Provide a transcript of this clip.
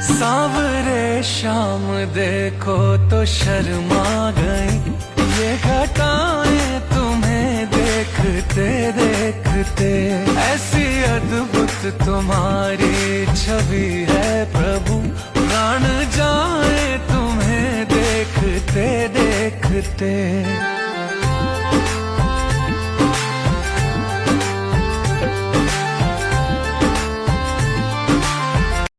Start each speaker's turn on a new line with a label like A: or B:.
A: सांवरे शाम देखो तो शर्मा गई, ये घटाएं तुम्हें देखते देखते। ऐसी अद्भुत तुम्हारी छवि है प्रभु, प्राण जाए तुम्हें देखते देखते।